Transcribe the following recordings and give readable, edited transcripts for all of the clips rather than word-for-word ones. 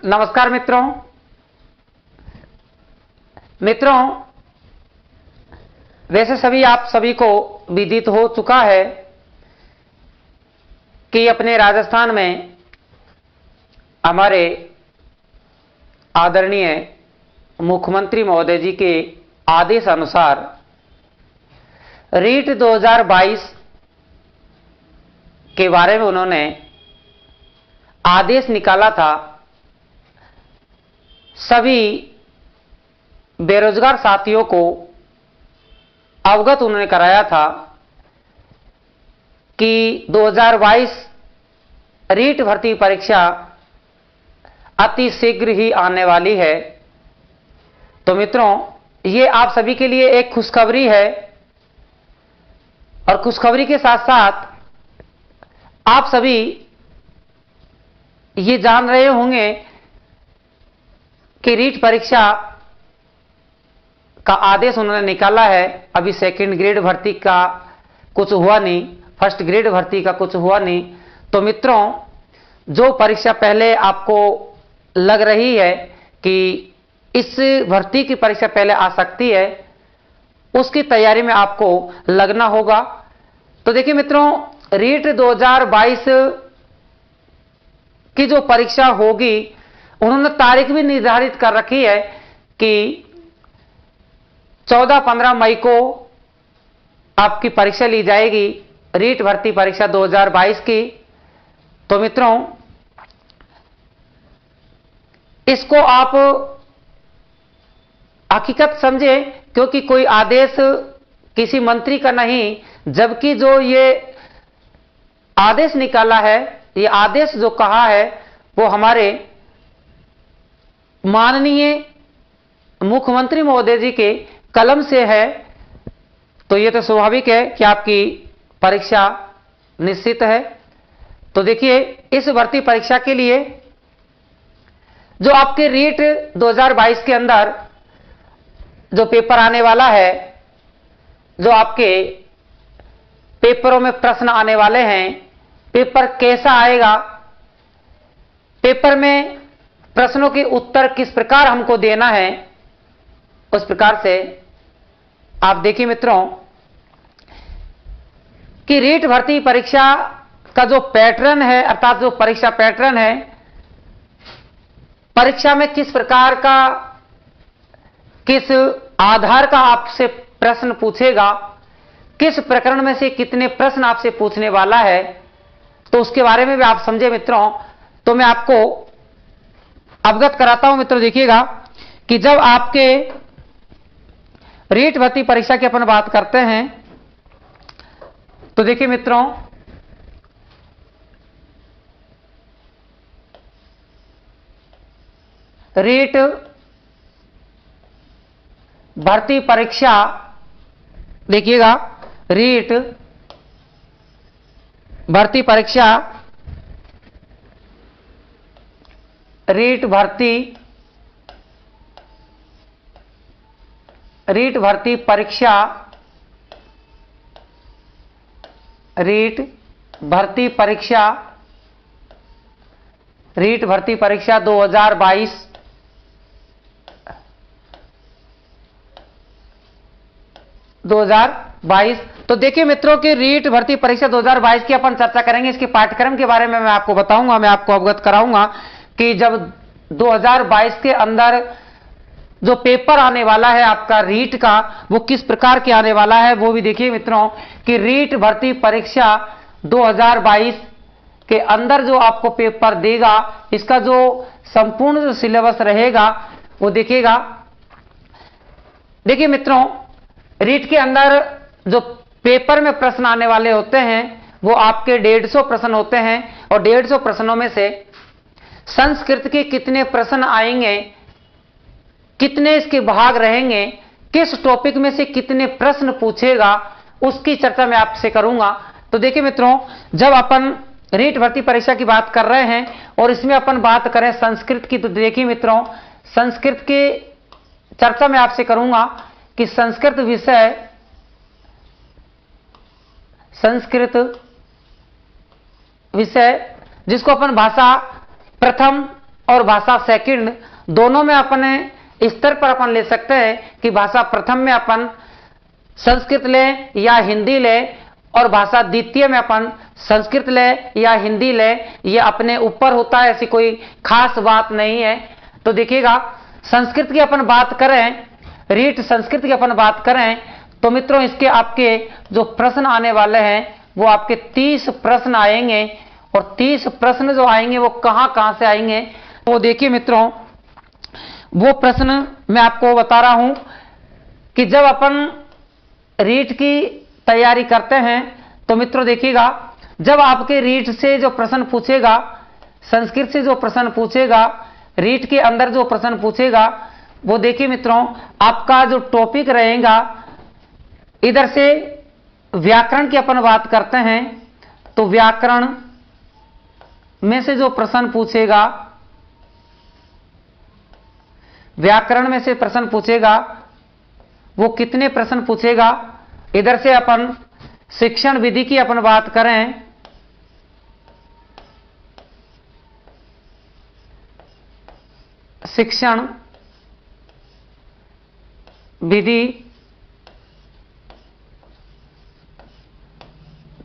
नमस्कार मित्रों, वैसे आप सभी को विदित हो चुका है कि अपने राजस्थान में हमारे आदरणीय मुख्यमंत्री महोदय जी के आदेश अनुसार रीट 2022 के बारे में उन्होंने आदेश निकाला था। सभी बेरोजगार साथियों को अवगत उन्होंने कराया था कि 2022 रीट भर्ती परीक्षा अति शीघ्र ही आने वाली है। तो मित्रों, ये आप सभी के लिए एक खुशखबरी है और खुशखबरी के साथ साथ आप सभी ये जान रहे होंगे कि रीट परीक्षा का आदेश उन्होंने निकाला है। अभी सेकंड ग्रेड भर्ती का कुछ हुआ नहीं, फर्स्ट ग्रेड भर्ती का कुछ हुआ नहीं। तो मित्रों, जो परीक्षा पहले आपको लग रही है कि इस भर्ती की परीक्षा पहले आ सकती है, उसकी तैयारी में आपको लगना होगा। तो देखिए मित्रों, रीट 2022 की जो परीक्षा होगी, उन्होंने तारीख भी निर्धारित कर रखी है कि 14-15 मई को आपकी परीक्षा ली जाएगी, रीट भर्ती परीक्षा 2022 की। तो मित्रों, इसको आप हकीकत समझे, क्योंकि कोई आदेश किसी मंत्री का नहीं, जबकि जो ये आदेश निकाला है, ये आदेश जो कहा है, वो हमारे माननीय मुख्यमंत्री महोदय जी के कलम से है। तो ये तो स्वाभाविक है कि आपकी परीक्षा निश्चित है। तो देखिए, इस भर्ती परीक्षा के लिए जो आपके रीट 2022 के अंदर जो पेपर आने वाला है, जो आपके पेपरों में प्रश्न आने वाले हैं, पेपर कैसा आएगा, पेपर में प्रश्नों के उत्तर किस प्रकार हमको देना है, उस प्रकार से आप देखिए मित्रों कि रीट भर्ती परीक्षा का जो पैटर्न है, अर्थात जो परीक्षा पैटर्न है, परीक्षा में किस प्रकार का, किस आधार का आपसे प्रश्न पूछेगा, किस प्रकरण में से कितने प्रश्न आपसे पूछने वाला है, तो उसके बारे में भी आप समझे मित्रों। तो मैं आपको अवगत कराता हूं मित्रों। देखिएगा कि जब आपके रीट भर्ती परीक्षा की अपन बात करते हैं, तो देखिए मित्रों, रीट भर्ती परीक्षा, देखिएगा रीट भर्ती परीक्षा, रीट भर्ती परीक्षा, रीट भर्ती परीक्षा 2022। तो देखिए मित्रों कि रीट भर्ती परीक्षा 2022 की अपन चर्चा करेंगे। इसके पाठ्यक्रम के बारे में मैं आपको बताऊंगा, मैं आपको अवगत कराऊंगा कि जब 2022 के अंदर जो पेपर आने वाला है आपका रीट का, वो किस प्रकार के आने वाला है, वो भी देखिए मित्रों कि रीट भर्ती परीक्षा 2022 के अंदर जो आपको पेपर देगा, इसका जो संपूर्ण जो सिलेबस रहेगा वो देखिएगा। देखिए मित्रों, रीट के अंदर जो पेपर में प्रश्न आने वाले होते हैं, वो आपके 150 प्रश्न होते हैं और 150 प्रश्नों में से संस्कृत के कितने प्रश्न आएंगे, कितने इसके भाग रहेंगे, किस टॉपिक में से कितने प्रश्न पूछेगा, उसकी चर्चा मैं आपसे करूंगा। तो देखिए मित्रों, जब अपन रीट भर्ती परीक्षा की बात कर रहे हैं और इसमें अपन बात करें संस्कृत की, तो देखिए मित्रों, संस्कृत की चर्चा मैं आपसे करूंगा कि संस्कृत विषय जिसको अपन भाषा प्रथम और भाषा सेकंड दोनों में अपने स्तर पर अपन ले सकते हैं कि भाषा प्रथम में अपन संस्कृत ले या हिंदी ले, और भाषा द्वितीय में अपन संस्कृत ले या हिंदी ले, ये अपने ऊपर होता है, ऐसी कोई खास बात नहीं है। तो देखिएगा संस्कृत की अपन बात करें, रीट संस्कृत की अपन बात करें तो मित्रों इसके आपके जो प्रश्न आने वाले हैं वो आपके 30 प्रश्न आएंगे, और 30 प्रश्न जो आएंगे वो कहां से आएंगे, तो देखिए मित्रों वो प्रश्न मैं आपको बता रहा हूं कि जब अपन रीट की तैयारी करते हैं तो मित्रों देखिएगा जब आपके रीट से जो प्रश्न पूछेगा, संस्कृत से जो प्रश्न पूछेगा, रीट के अंदर जो प्रश्न पूछेगा, वो देखिए मित्रों आपका जो टॉपिक रहेगा, इधर से व्याकरण की अपन बात करते हैं तो व्याकरण में से जो प्रश्न पूछेगा, व्याकरण में से प्रश्न पूछेगा वो कितने प्रश्न पूछेगा। इधर से अपन शिक्षण विधि की अपन बात करें, शिक्षण विधि,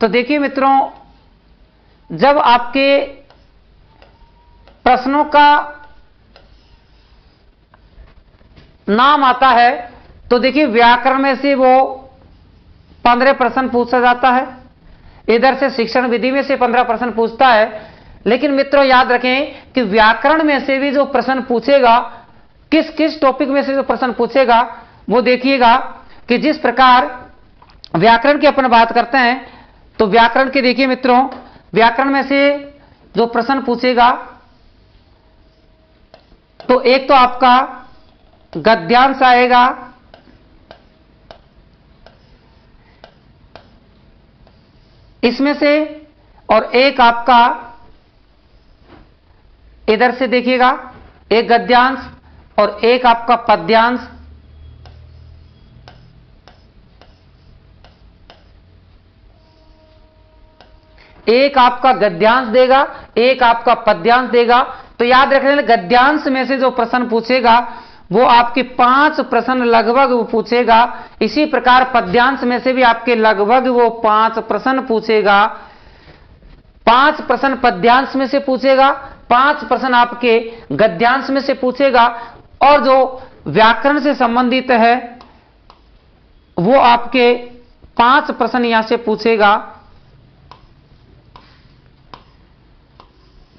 तो देखिए मित्रों जब आपके प्रश्नों का नाम आता है तो देखिए व्याकरण में से वो 15 प्रश्न पूछा जाता है, इधर से शिक्षण विधि में से 15 प्रश्न पूछता है। लेकिन मित्रों याद रखें कि व्याकरण में से भी जो प्रश्न पूछेगा, किस किस टॉपिक में से जो प्रश्न पूछेगा वो देखिएगा कि जिस प्रकार व्याकरण की अपन बात करते हैं तो व्याकरण के देखिए मित्रों व्याकरण में से जो प्रश्न पूछेगा तो एक तो आपका गद्यांश आएगा, इसमें से, और एक आपका इधर से देखिएगा एक गद्यांश और एक आपका पद्यांश। एक आपका गद्यांश देगा, एक आपका पद्यांश देगा। तो याद रख लेना गद्यांश में से जो प्रश्न पूछेगा वो आपके 5 प्रश्न लगभग वो पूछेगा। इसी प्रकार पद्यांश में से भी आपके लगभग वो 5 प्रश्न पूछेगा। 5 प्रश्न पद्यांश में से पूछेगा, 5 प्रश्न आपके गद्यांश में से पूछेगा, और जो व्याकरण से संबंधित है वो आपके 5 प्रश्न यहां से पूछेगा।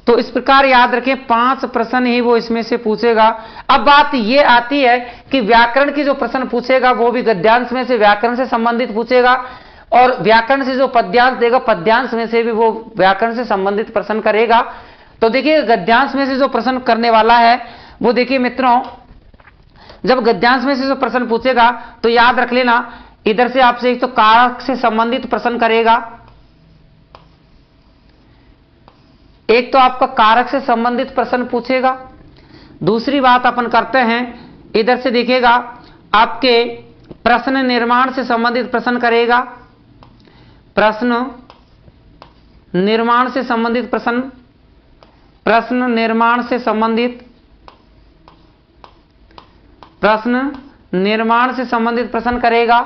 तो इस प्रकार याद रखें 5 प्रश्न ही वो इसमें से पूछेगा। अब बात ये आती है कि व्याकरण की जो प्रश्न पूछेगा वो भी गद्यांश में से व्याकरण से संबंधित पूछेगा, और व्याकरण से जो पद्यांश देगा पद्यांश में से भी वो व्याकरण से संबंधित प्रश्न करेगा। तो देखिए गद्यांश में से जो प्रश्न करने वाला है वो देखिए मित्रों जब गद्यांश में से जो प्रश्न पूछेगा तो याद रख लेना इधर से आपसे एक तो कारक से संबंधित प्रश्न करेगा, एक तो आपका कारक से संबंधित प्रश्न पूछेगा। दूसरी बात अपन करते हैं इधर से देखिएगा आपके प्रश्न निर्माण से संबंधित प्रश्न करेगा, प्रश्न निर्माण से संबंधित प्रश्न, प्रश्न निर्माण से संबंधित, प्रश्न निर्माण से संबंधित प्रश्न करेगा।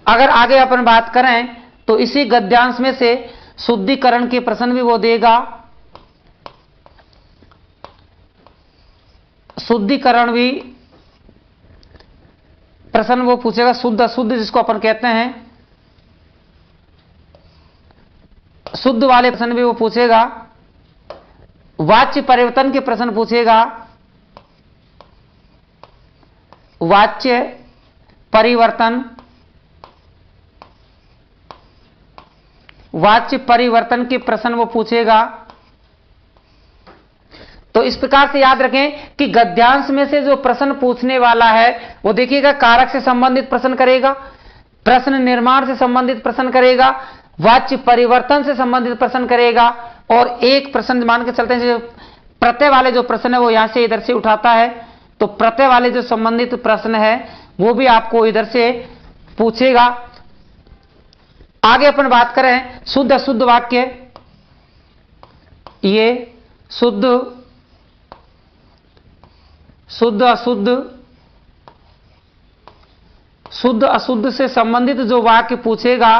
अगर आगे अपन बात करें तो इसी गद्यांश में से शुद्धिकरण के प्रश्न भी वो देगा, शुद्धिकरण भी प्रश्न वो पूछेगा, शुद्ध अशुद्ध जिसको अपन कहते हैं, शुद्ध वाले प्रश्न भी वो पूछेगा। वाच्य परिवर्तन के प्रश्न पूछेगा, वाच्य परिवर्तन, वाच्य परिवर्तन के प्रश्न वो पूछेगा। तो इस प्रकार से याद रखें कि गद्यांश में से जो प्रश्न पूछने वाला है वो देखिएगा कारक से संबंधित प्रश्न करेगा, प्रश्न निर्माण से संबंधित प्रश्न करेगा, वाच्य परिवर्तन से संबंधित प्रश्न करेगा, और एक प्रश्न मान के चलते हैं जो प्रत्यय वाले जो प्रश्न है वो यहां से इधर से उठाता है, तो प्रत्यय वाले जो संबंधित प्रश्न है वो भी आपको इधर से पूछेगा। आगे अपन बात करें शुद्ध अशुद्ध वाक्य, ये शुद्ध शुद्ध अशुद्ध, शुद्ध अशुद्ध से संबंधित जो वाक्य पूछेगा,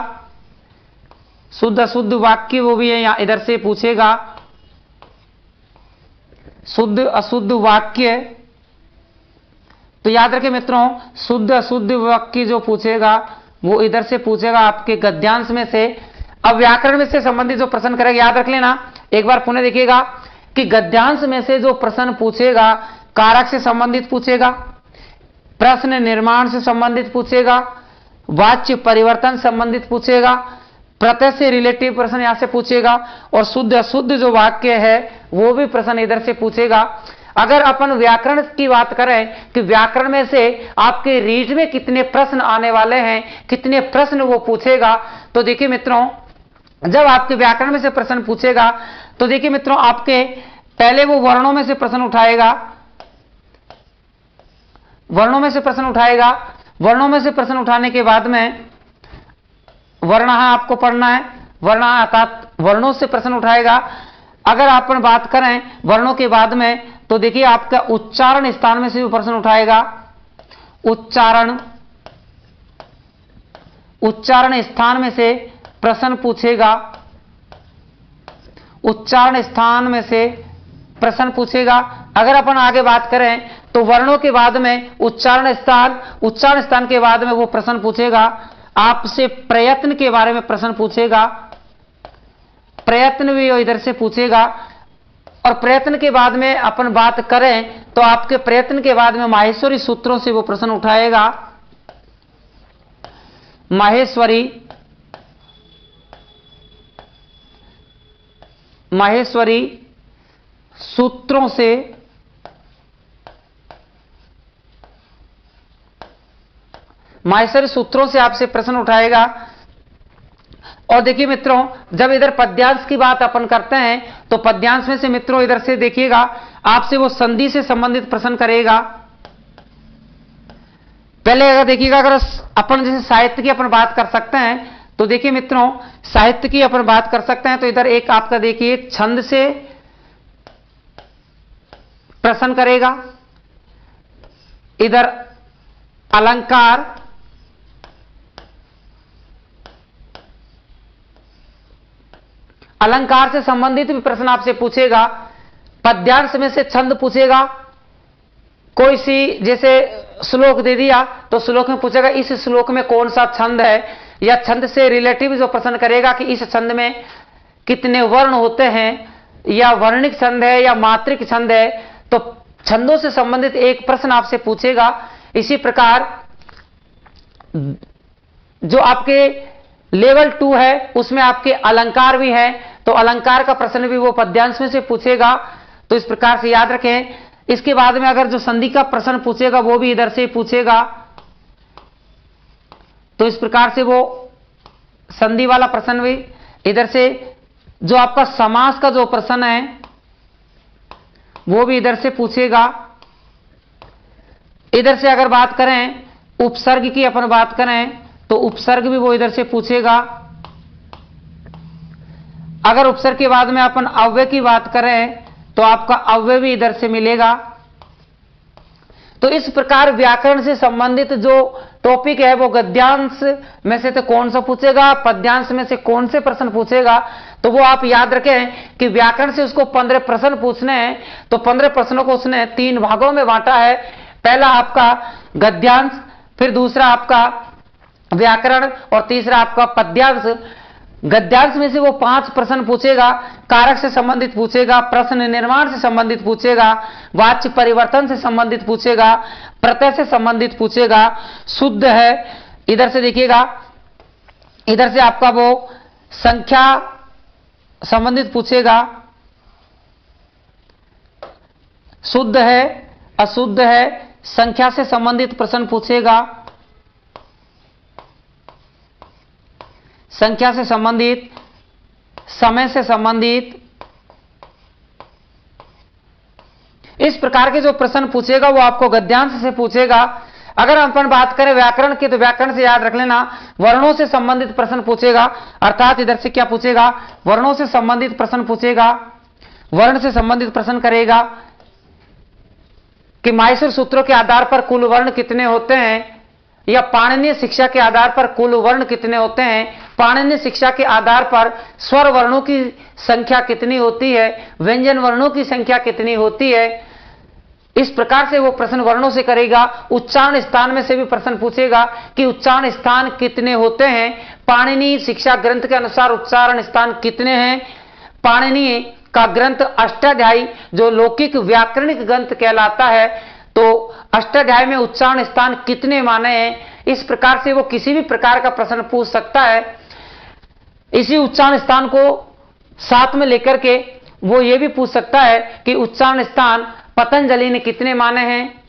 शुद्ध अशुद्ध वाक्य वो भी है यहां इधर से पूछेगा। शुद्ध अशुद्ध वाक्य, तो याद रखें मित्रों, शुद्ध अशुद्ध वाक्य जो पूछेगा वो इधर से पूछेगा आपके गद्यांश में से। अब व्याकरण में से संबंधित जो प्रश्न करेगा, याद रख लेना, एक बार पुनः देखिएगा कि गद्यांश में से जो प्रश्न पूछेगा कारक से संबंधित पूछेगा, प्रश्न निर्माण से संबंधित पूछेगा, वाच्य परिवर्तन संबंधित पूछेगा, प्रत्यय से रिलेटिव प्रश्न यहां से पूछेगा, और शुद्ध अशुद्ध जो वाक्य है वो भी प्रश्न इधर से पूछेगा। अगर अपन व्याकरण की बात करें कि व्याकरण में से आपके रीट में कितने प्रश्न आने वाले हैं, कितने प्रश्न वो पूछेगा, तो देखिए मित्रों, जब आपके व्याकरण में से प्रश्न पूछेगा तो देखिए मित्रों, आपके पहले वो वर्णों में से प्रश्न उठाएगा, वर्णों में से प्रश्न उठाएगा। वर्णों में से प्रश्न उठाने के बाद में वर्ण आपको पढ़ना है, वर्ण अर्थात वर्णों से प्रश्न उठाएगा। अगर अपन बात करें वर्णों के बाद में, तो देखिए आपका उच्चारण स्थान में से भी प्रश्न उठाएगा। उच्चारण, उच्चारण स्थान में से प्रश्न पूछेगा, उच्चारण स्थान में से प्रश्न पूछेगा। अगर अपन आगे बात करें तो वर्णों के बाद में उच्चारण स्थान, उच्चारण स्थान के बाद में वो प्रश्न पूछेगा आपसे प्रयत्न के बारे में प्रश्न पूछेगा, प्रयत्न भी इधर से पूछेगा। और प्रयत्न के बाद में अपन बात करें तो आपके प्रयत्न के बाद में माहेश्वरी सूत्रों से वो प्रश्न उठाएगा। माहेश्वरी, माहेश्वरी सूत्रों से माहेश्वरी सूत्रों से आपसे प्रश्न उठाएगा। और देखिए मित्रों, जब इधर पद्यांश की बात अपन करते हैं तो पद्यांश में से मित्रों इधर से देखिएगा आपसे वो संधि से संबंधित प्रश्न करेगा। पहले अगर देखिएगा, अगर अपन जैसे साहित्य की अपन बात कर सकते हैं तो देखिए मित्रों, साहित्य की अपन बात कर सकते हैं तो इधर एक आपका देखिए छंद से प्रश्न करेगा, इधर अलंकार, अलंकार से संबंधित भी प्रश्न आपसे पूछेगा। पद्यांश में से छंद पूछेगा, कोई सी जैसे श्लोक दे दिया तो श्लोक में पूछेगा इस श्लोक में कौन सा छंद है, या छंद से रिलेटिव जो प्रश्न करेगा कि इस छंद में कितने वर्ण होते हैं, या वर्णिक छंद है या मात्रिक छंद है, तो छंदों से संबंधित एक प्रश्न आपसे पूछेगा। इसी प्रकार जो आपके लेवल 2 है उसमें आपके अलंकार भी है, तो अलंकार का प्रश्न भी वो पद्यांश में से पूछेगा। तो इस प्रकार से याद रखें। इसके बाद में अगर जो संधि का प्रश्न पूछेगा वो भी इधर से पूछेगा, तो इस प्रकार से वो संधि वाला प्रश्न भी इधर से, जो आपका समास का जो प्रश्न है वो भी इधर से पूछेगा। इधर से अगर बात करें उपसर्ग की अपन बात करें तो उपसर्ग भी वो इधर से पूछेगा। अगर उपसर्ग के बाद में अपन अव्यय की बात करें तो आपका अव्यय भी इधर से मिलेगा। तो इस प्रकार व्याकरण से संबंधित जो टॉपिक है वो गद्यांश में से तो कौन सा पूछेगा, पद्यांश में से कौन से प्रश्न पूछेगा, तो वो आप याद रखें कि व्याकरण से उसको 15 प्रश्न पूछने हैं। तो 15 प्रश्नों को उसने 3 भागों में बांटा है। पहला आपका गद्यांश, फिर दूसरा आपका व्याकरण और तीसरा आपका पद्यांश। गद्यांश में से वो 5 प्रश्न पूछेगा, कारक से संबंधित पूछेगा, प्रश्न निर्माण से संबंधित पूछेगा, वाच्य परिवर्तन से संबंधित पूछेगा, प्रत्यय से संबंधित पूछेगा, शुद्ध है। इधर से देखिएगा, इधर से आपका वो संख्या संबंधित पूछेगा, शुद्ध है, अशुद्ध है, संख्या से संबंधित प्रश्न पूछेगा, संख्या से संबंधित, समय से संबंधित, इस प्रकार के जो प्रश्न पूछेगा वो आपको गद्यांश से पूछेगा। अगर अपन बात करें व्याकरण की तो व्याकरण से याद रख लेना, वर्णों से संबंधित प्रश्न पूछेगा, अर्थात इधर से क्या पूछेगा, वर्णों से संबंधित प्रश्न पूछेगा, वर्ण से संबंधित प्रश्न करेगा। कि माहेश्वरी सूत्रों के आधार पर कुल वर्ण कितने होते हैं, या पाणिनीय शिक्षा के आधार पर कुल वर्ण कितने होते हैं, पाणिनीय शिक्षा के आधार पर स्वर वर्णों की संख्या कितनी होती है, व्यंजन वर्णों की संख्या कितनी होती है। इस प्रकार से वो प्रश्न वर्णों से करेगा। उच्चारण स्थान में से भी प्रश्न पूछेगा कि उच्चारण स्थान कितने होते हैं, पाणिनीय शिक्षा ग्रंथ के अनुसार उच्चारण स्थान कितने हैं। पाणिनीय का ग्रंथ अष्टाध्यायी जो लौकिक व्याकरणिक ग्रंथ कहलाता है, तो अष्टाध्यायी में उच्चारण स्थान कितने माने हैं। इस प्रकार से वो किसी भी प्रकार का प्रश्न पूछ सकता है। इसी उच्चारण स्थान को साथ में लेकर के वो ये भी पूछ सकता है कि उच्चारण स्थान पतंजलि ने कितने माने हैं,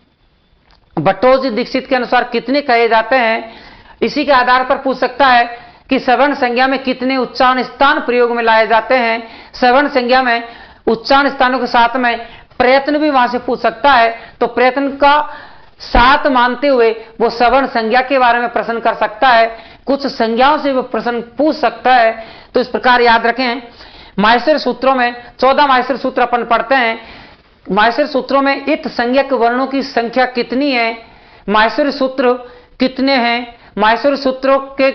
भट्टोजी दीक्षित के अनुसार कितने कहे जाते हैं। इसी के आधार पर पूछ सकता है कि सवर्ण संज्ञा में कितने उच्चारण स्थान प्रयोग में लाए जाते हैं। सवर्ण संज्ञा में उच्चारण स्थानों के साथ में प्रयत्न भी वहां से पूछ सकता है, तो प्रयत्न का साथ मानते हुए वो सवर्ण संज्ञा के बारे में प्रश्न कर सकता है। कुछ संज्ञाओं से वो प्रश्न पूछ सकता है। तो इस प्रकार याद रखें, माहेश्वरी सूत्रों में 14 माहेश्वरी सूत्र अपन पढ़ते हैं। माहेश्वरी सूत्रों में इत संज्ञक वर्णों की संख्या कितनी है, माहेश्वरी सूत्र कितने हैं, माहेश्वरी सूत्रों के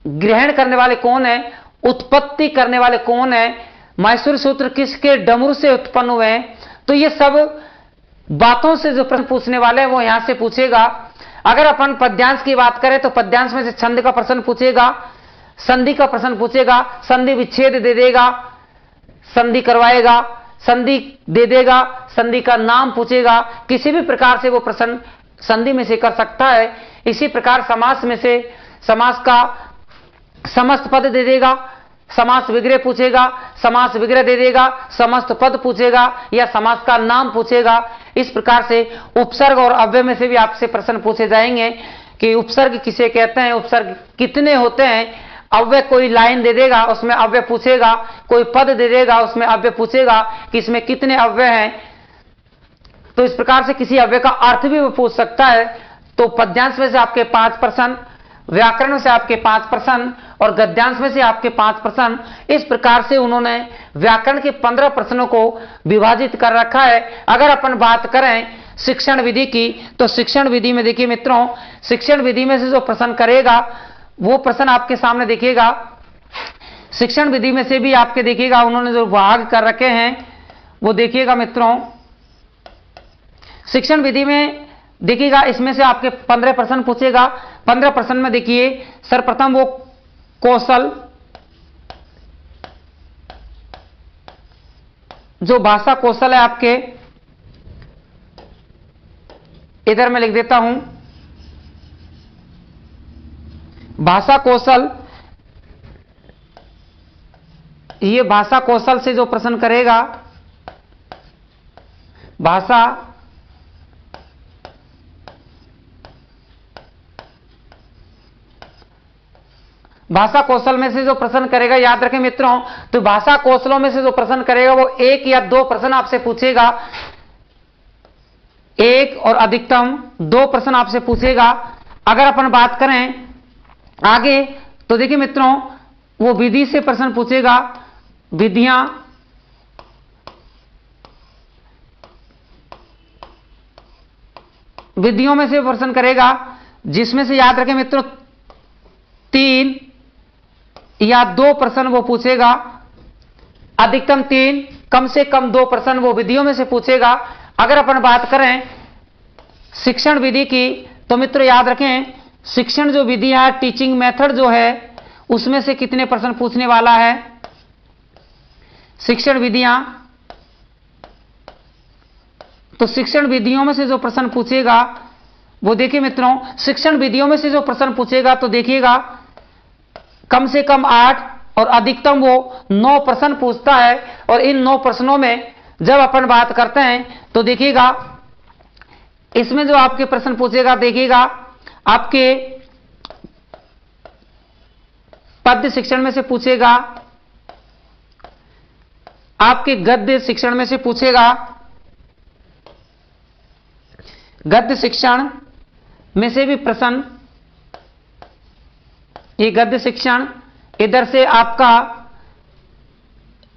ग्रहण करने वाले कौन है, उत्पत्ति करने वाले कौन है, माहेश्वरी सूत्र किसके डमरू से उत्पन्न हुए हैं। तो ये सब बातों से जो प्रश्न पूछने वाले हैं वो यहां से पूछेगा। अगर अपन पद्यांश की बात करें तो पद्यांश में से छंद का प्रश्न पूछेगा, संधि का प्रश्न पूछेगा, संधि विच्छेद दे देगा, संधि करवाएगा, संधि दे देगा, संधि का नाम पूछेगा। किसी भी प्रकार से वो प्रश्न संधि में से कर सकता है। इसी प्रकार समास में से समास का समस्त पद दे देगा, समास विग्रह पूछेगा, समास विग्रह दे देगा, समस्त पद पूछेगा या समास का नाम पूछेगा। इस प्रकार से उपसर्ग और अव्यय में से भी आपसे प्रश्न पूछे जाएंगे कि उपसर्ग किसे कहते हैं, उपसर्ग कितने होते हैं। अव्यय कोई लाइन दे देगा उसमें अव्यय पूछेगा, कोई पद दे देगा उसमें अव्यय पूछेगा कि इसमें कितने अव्यय हैं। तो इस प्रकार से किसी अव्यय का अर्थ भी वो पूछ सकता है। तो पद्यांश में से आपके 5 प्रश्न, व्याकरण से आपके 5 प्रश्न और गद्यांश में से आपके 5 प्रश्न। इस प्रकार से उन्होंने व्याकरण के 15 प्रश्नों को विभाजित कर रखा है। अगर अपन बात करें शिक्षण विधि की, तो शिक्षण विधि में देखिए मित्रों, शिक्षण विधि में से जो प्रश्न करेगा वो प्रश्न आपके सामने देखिएगा। शिक्षण विधि में से भी आपके देखिएगा उन्होंने जो भाग कर रखे हैं वो देखिएगा मित्रों। शिक्षण विधि में देखिएगा इसमें से आपके 15 प्रश्न पूछेगा। 15 प्रश्न में देखिए सर्वप्रथम वो कौशल, जो भाषा कौशल है आपके, इधर मैं लिख देता हूं भाषा कौशल। ये भाषा कौशल से जो प्रश्न करेगा, भाषा कौशल में से जो प्रश्न करेगा, याद रखें मित्रों, तो भाषा कौशलों में से जो प्रश्न करेगा वो 1 या 2 प्रश्न आपसे पूछेगा। 1 और अधिकतम 2 प्रश्न आपसे पूछेगा। अगर अपन बात करें आगे तो देखिए मित्रों वो विधि से प्रश्न पूछेगा, विधियां, विधियों में से प्रश्न करेगा जिसमें से याद रखें मित्रों 3 या 2 प्रश्न वो पूछेगा। अधिकतम 3, कम से कम 2 प्रश्न वो विधियों में से पूछेगा। अगर अपन बात करें शिक्षण विधि की तो मित्रों याद रखें शिक्षण जो विधि है, टीचिंग मेथड जो है, उसमें से कितने प्रश्न पूछने वाला है। शिक्षण विधियां, तो शिक्षण विधियों में से जो प्रश्न पूछेगा वो देखिए मित्रों, शिक्षण विधियों में से जो प्रश्न पूछेगा तो देखिएगा कम से कम 8 और अधिकतम वो 9 प्रश्न पूछता है। और इन 9 प्रश्नों में जब अपन बात करते हैं तो देखिएगा इसमें जो आपके प्रश्न पूछेगा, देखिएगा आपके पद्य शिक्षण में से पूछेगा, आपके गद्य शिक्षण में से पूछेगा। गद्य शिक्षण में से भी प्रश्न, ये गद्य शिक्षण, इधर से आपका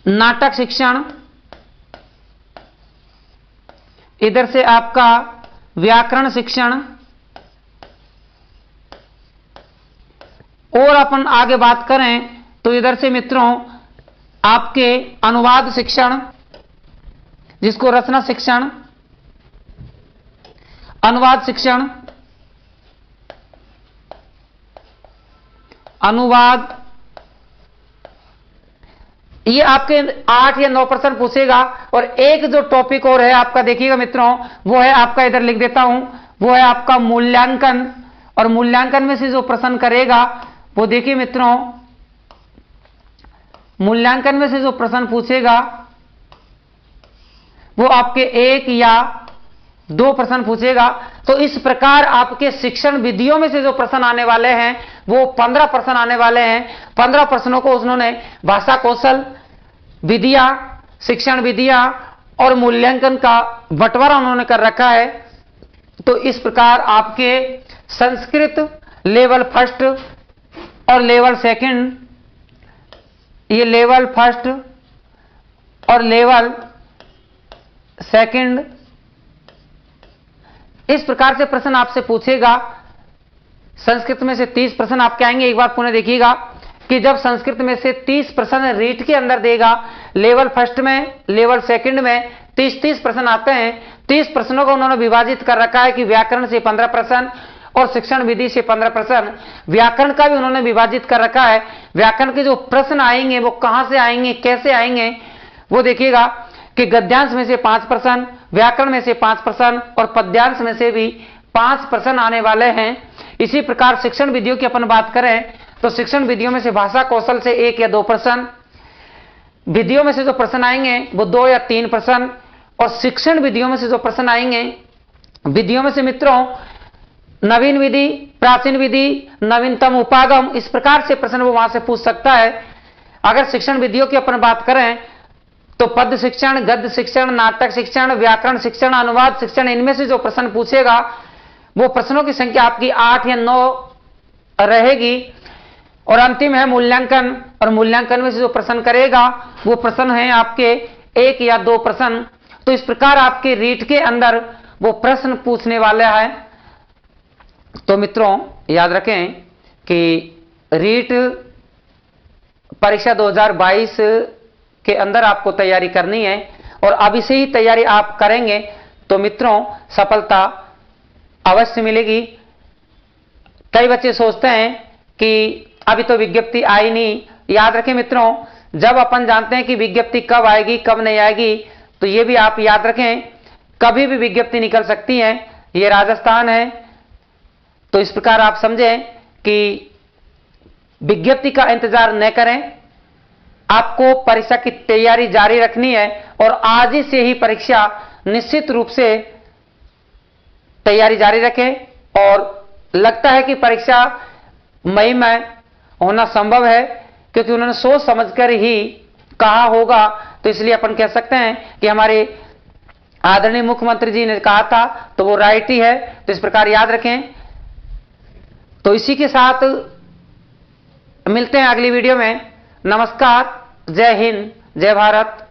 नाटक शिक्षण, इधर से आपका व्याकरण शिक्षण, और अपन आगे बात करें तो इधर से मित्रों आपके अनुवाद शिक्षण, जिसको रचना शिक्षण, अनुवाद शिक्षण, अनुवाद, ये आपके 8 या 9% पूछेगा। और एक जो टॉपिक और है आपका, देखिएगा मित्रों, वो है आपका, इधर लिख देता हूं, वो है आपका मूल्यांकन। और मूल्यांकन में से जो प्रश्न करेगा वो देखिए मित्रों, मूल्यांकन में से जो प्रश्न पूछेगा वो आपके 1 या 2 प्रश्न पूछेगा। तो इस प्रकार आपके शिक्षण विधियों में से जो प्रश्न आने वाले हैं वो 15 प्रश्न आने वाले हैं। 15 प्रश्नों को उन्होंने भाषा कौशल विधियां, शिक्षण विधियां और मूल्यांकन का बंटवारा उन्होंने कर रखा है। तो इस प्रकार आपके संस्कृत लेवल फर्स्ट और लेवल सेकंड, ये लेवल फर्स्ट और लेवल सेकंड, इस प्रकार से प्रश्न आपसे पूछेगा। संस्कृत में से 30 प्रश्न आपके आएंगे। एक बार पुनः देखिएगा कि जब संस्कृत में से 30 प्रश्न रीट के अंदर देगा, लेवल फर्स्ट में, लेवल सेकंड में 30 प्रश्न आते हैं। 30 प्रश्नों को उन्होंने विभाजित कर रखा है कि व्याकरण से 15 प्रश्न और शिक्षण विधि से 15 प्रश्न। व्याकरण का भी उन्होंने विभाजित कर रखा है। व्याकरण के जो प्रश्न आएंगे वो कहां से आएंगे, कैसे आएंगे, वो देखिएगा कि गद्यांश में से 5 प्रश्न, व्याकरण में से 5 प्रश्न और पद्यांश में से भी 5 प्रश्न आने वाले हैं। इसी प्रकार शिक्षण विधियों की अपन बात करें तो शिक्षण विधियों में से भाषा कौशल से 1 या 2 प्रश्न, विधियों में से जो प्रश्न आएंगे वो 2 या 3 प्रश्न, और शिक्षण विधियों में से जो प्रश्न आएंगे, विधियों में से मित्रों नवीन विधि, प्राचीन विधि, नवीनतम उपागम, इस प्रकार से प्रश्न वो वहां से पूछ सकता है। अगर शिक्षण विधियों की अपन बात करें तो पद शिक्षण, गद्य शिक्षण, नाटक शिक्षण, व्याकरण शिक्षण, अनुवाद शिक्षण, इनमें से जो प्रश्न पूछेगा वो प्रश्नों की संख्या आपकी 8 या 9 रहेगी। और अंतिम है मूल्यांकन, और मूल्यांकन में से जो प्रश्न करेगा वो प्रश्न है आपके 1 या 2 प्रश्न। तो इस प्रकार आपके रीट के अंदर वो प्रश्न पूछने वाला है। तो मित्रों याद रखें कि रीट परीक्षा 2022 के अंदर आपको तैयारी करनी है, और अभी से ही तैयारी आप करेंगे तो मित्रों सफलता अवश्य मिलेगी। कई बच्चे सोचते हैं कि अभी तो विज्ञप्ति आई नहीं। याद रखें मित्रों, जब अपन जानते हैं कि विज्ञप्ति कब आएगी कब नहीं आएगी, तो ये भी आप याद रखें, कभी भी विज्ञप्ति निकल सकती है। ये राजस्थान है, तो इस प्रकार आप समझें कि विज्ञप्ति का इंतजार न करें, आपको परीक्षा की तैयारी जारी रखनी है। और आज ही से ही परीक्षा निश्चित रूप से तैयारी जारी रखें। और लगता है कि परीक्षा मई में होना संभव है, क्योंकि उन्होंने सोच समझकर ही कहा होगा। तो इसलिए अपन कह सकते हैं कि हमारे आदरणीय मुख्यमंत्री जी ने कहा था तो वो राइट ही है। तो इस प्रकार याद रखें। तो इसी के साथ मिलते हैं अगली वीडियो में। नमस्कार, जय हिंद, जय भारत।